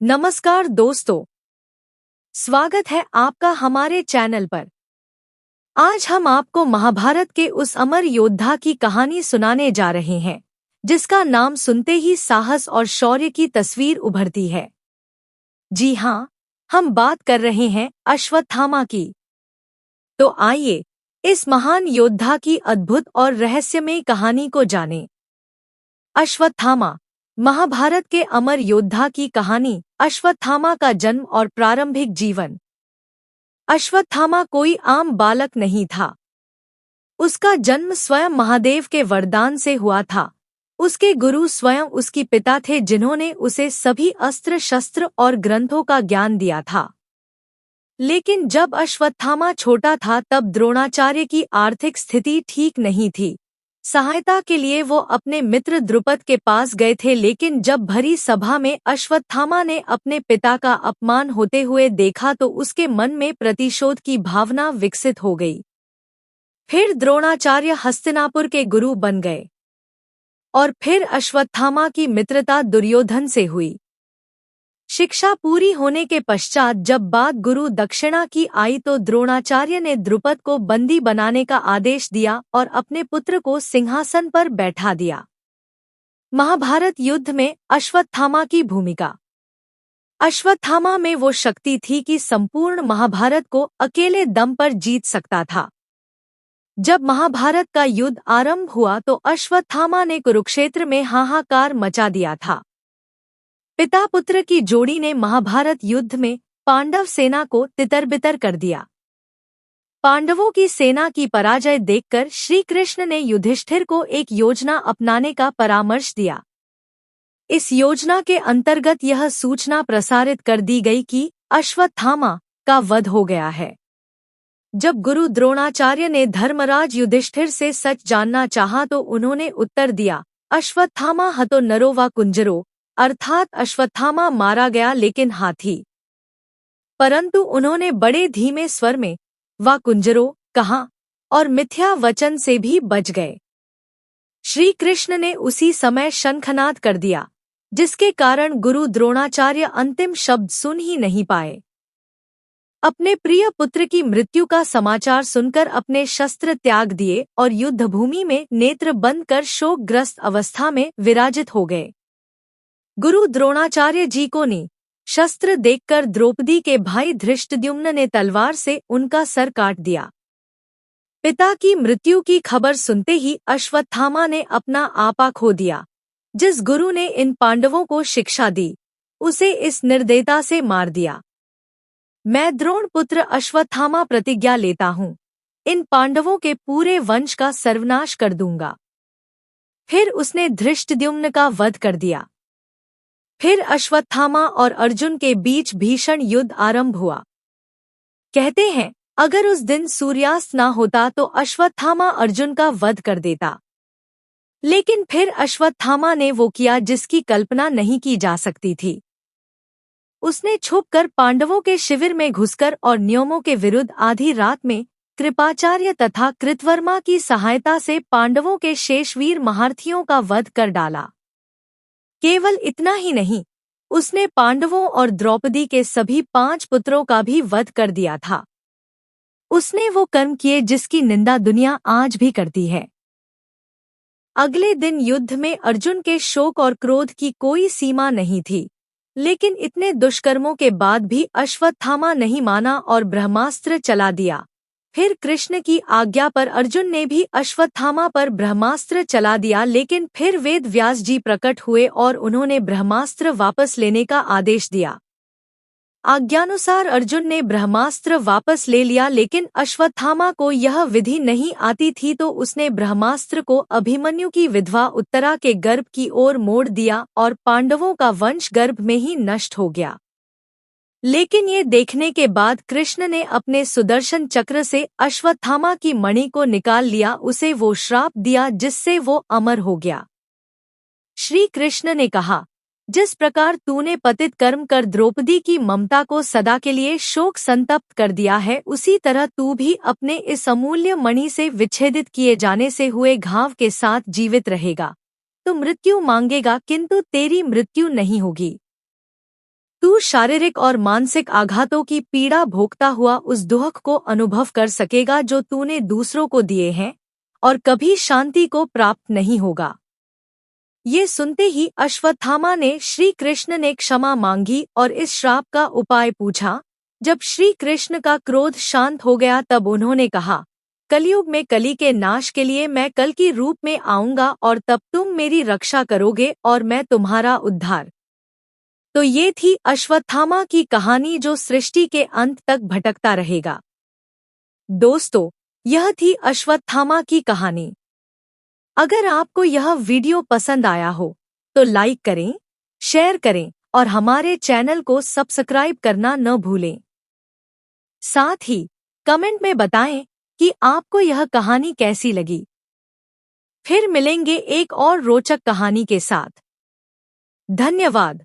नमस्कार दोस्तों, स्वागत है आपका हमारे चैनल पर। आज हम आपको महाभारत के उस अमर योद्धा की कहानी सुनाने जा रहे हैं, जिसका नाम सुनते ही साहस और शौर्य की तस्वीर उभरती है। जी हाँ, हम बात कर रहे हैं अश्वत्थामा की। तो आइए, इस महान योद्धा की अद्भुत और रहस्यमय कहानी को जानें। अश्वत्थामा, महाभारत के अमर योद्धा की कहानी। अश्वत्थामा का जन्म और प्रारंभिक जीवन। अश्वत्थामा कोई आम बालक नहीं था। उसका जन्म स्वयं महादेव के वरदान से हुआ था। उसके गुरु स्वयं उसके पिता थे, जिन्होंने उसे सभी अस्त्र शस्त्र और ग्रंथों का ज्ञान दिया था। लेकिन जब अश्वत्थामा छोटा था तब द्रोणाचार्य की आर्थिक स्थिति ठीक नहीं थी। सहायता के लिए वो अपने मित्र द्रुपद के पास गए थे, लेकिन जब भरी सभा में अश्वत्थामा ने अपने पिता का अपमान होते हुए देखा तो उसके मन में प्रतिशोध की भावना विकसित हो गई। फिर द्रोणाचार्य हस्तिनापुर के गुरु बन गए और फिर अश्वत्थामा की मित्रता दुर्योधन से हुई। शिक्षा पूरी होने के पश्चात जब बात गुरु दक्षिणा की आई तो द्रोणाचार्य ने द्रुपद को बंदी बनाने का आदेश दिया और अपने पुत्र को सिंहासन पर बैठा दिया। महाभारत युद्ध में अश्वत्थामा की भूमिका। अश्वत्थामा में वो शक्ति थी कि संपूर्ण महाभारत को अकेले दम पर जीत सकता था। जब महाभारत का युद्ध आरंभ हुआ तो अश्वत्थामा ने कुरुक्षेत्र में हाहाकार मचा दिया था। पिता पुत्र की जोड़ी ने महाभारत युद्ध में पांडव सेना को तितर-बितर कर दिया। पांडवों की सेना की पराजय देखकर श्री कृष्ण ने युधिष्ठिर को एक योजना अपनाने का परामर्श दिया। इस योजना के अंतर्गत यह सूचना प्रसारित कर दी गई कि अश्वत्थामा का वध हो गया है। जब गुरु द्रोणाचार्य ने धर्मराज युधिष्ठिर से सच जानना चाहा तो उन्होंने उत्तर दिया, अश्वत्थामा हतो नरो वा कुंजरो, अर्थात अश्वत्थामा मारा गया लेकिन हाथी। परंतु उन्होंने बड़े धीमे स्वर में वा कुंजरो कहा और मिथ्या वचन से भी बच गए। श्री कृष्ण ने उसी समय शंखनाद कर दिया, जिसके कारण गुरु द्रोणाचार्य अंतिम शब्द सुन ही नहीं पाए। अपने प्रिय पुत्र की मृत्यु का समाचार सुनकर अपने शस्त्र त्याग दिए और युद्धभूमि में नेत्र बंद कर शोकग्रस्त अवस्था में विराजित हो गए। गुरु द्रोणाचार्य जी को ने शस्त्र देखकर द्रौपदी के भाई धृष्टद्युम्न ने तलवार से उनका सर काट दिया। पिता की मृत्यु की खबर सुनते ही अश्वत्थामा ने अपना आपा खो दिया। जिस गुरु ने इन पांडवों को शिक्षा दी, उसे इस निर्दयता से मार दिया। मैं द्रोण पुत्र अश्वत्थामा प्रतिज्ञा लेता हूँ, इन पांडवों के पूरे वंश का सर्वनाश कर दूंगा। फिर उसने धृष्टद्युम्न का वध कर दिया। फिर अश्वत्थामा और अर्जुन के बीच भीषण युद्ध आरंभ हुआ। कहते हैं, अगर उस दिन सूर्यास्त ना होता तो अश्वत्थामा अर्जुन का वध कर देता। लेकिन फिर अश्वत्थामा ने वो किया जिसकी कल्पना नहीं की जा सकती थी। उसने छुपकर पांडवों के शिविर में घुसकर और नियमों के विरुद्ध आधी रात में कृपाचार्य तथा कृतवर्मा की सहायता से पांडवों के शेष वीर महारथियों का वध कर डाला। केवल इतना ही नहीं, उसने पांडवों और द्रौपदी के सभी 5 पुत्रों का भी वध कर दिया था। उसने वो कर्म किए जिसकी निंदा दुनिया आज भी करती है। अगले दिन युद्ध में अर्जुन के शोक और क्रोध की कोई सीमा नहीं थी, लेकिन इतने दुष्कर्मों के बाद भी अश्वत्थामा नहीं माना और ब्रह्मास्त्र चला दिया। फिर कृष्ण की आज्ञा पर अर्जुन ने भी अश्वत्थामा पर ब्रह्मास्त्र चला दिया, लेकिन फिर वेद व्यास जी प्रकट हुए और उन्होंने ब्रह्मास्त्र वापस लेने का आदेश दिया। आज्ञानुसार अर्जुन ने ब्रह्मास्त्र वापस ले लिया, लेकिन अश्वत्थामा को यह विधि नहीं आती थी तो उसने ब्रह्मास्त्र को अभिमन्यु की विधवा उत्तरा के गर्भ की ओर मोड़ दिया और पांडवों का वंश गर्भ में ही नष्ट हो गया। लेकिन ये देखने के बाद कृष्ण ने अपने सुदर्शन चक्र से अश्वत्थामा की मणि को निकाल लिया, उसे वो श्राप दिया जिससे वो अमर हो गया। श्री कृष्ण ने कहा, जिस प्रकार तूने पतित कर्म कर द्रौपदी की ममता को सदा के लिए शोक संतप्त कर दिया है, उसी तरह तू भी अपने इस अमूल्य मणि से विच्छेदित किए जाने से हुए घाव के साथ जीवित रहेगा। तू मृत्यु मांगेगा किंतु तेरी मृत्यु नहीं होगी। तू शारीरिक और मानसिक आघातों की पीड़ा भोगता हुआ उस दुख को अनुभव कर सकेगा जो तूने दूसरों को दिए हैं, और कभी शांति को प्राप्त नहीं होगा। ये सुनते ही अश्वत्थामा ने श्री कृष्ण ने क्षमा मांगी और इस श्राप का उपाय पूछा। जब श्री कृष्ण का क्रोध शांत हो गया तब उन्होंने कहा, कलयुग में कली के नाश के लिए मैं कल की रूप में आऊंगा और तब तुम मेरी रक्षा करोगे और मैं तुम्हारा उद्धार। तो ये थी अश्वत्थामा की कहानी जो सृष्टि के अंत तक भटकता रहेगा। दोस्तों, यह थी अश्वत्थामा की कहानी। अगर आपको यह वीडियो पसंद आया हो तो लाइक करें, शेयर करें और हमारे चैनल को सब्सक्राइब करना न भूलें। साथ ही कमेंट में बताएं कि आपको यह कहानी कैसी लगी। फिर मिलेंगे एक और रोचक कहानी के साथ। धन्यवाद।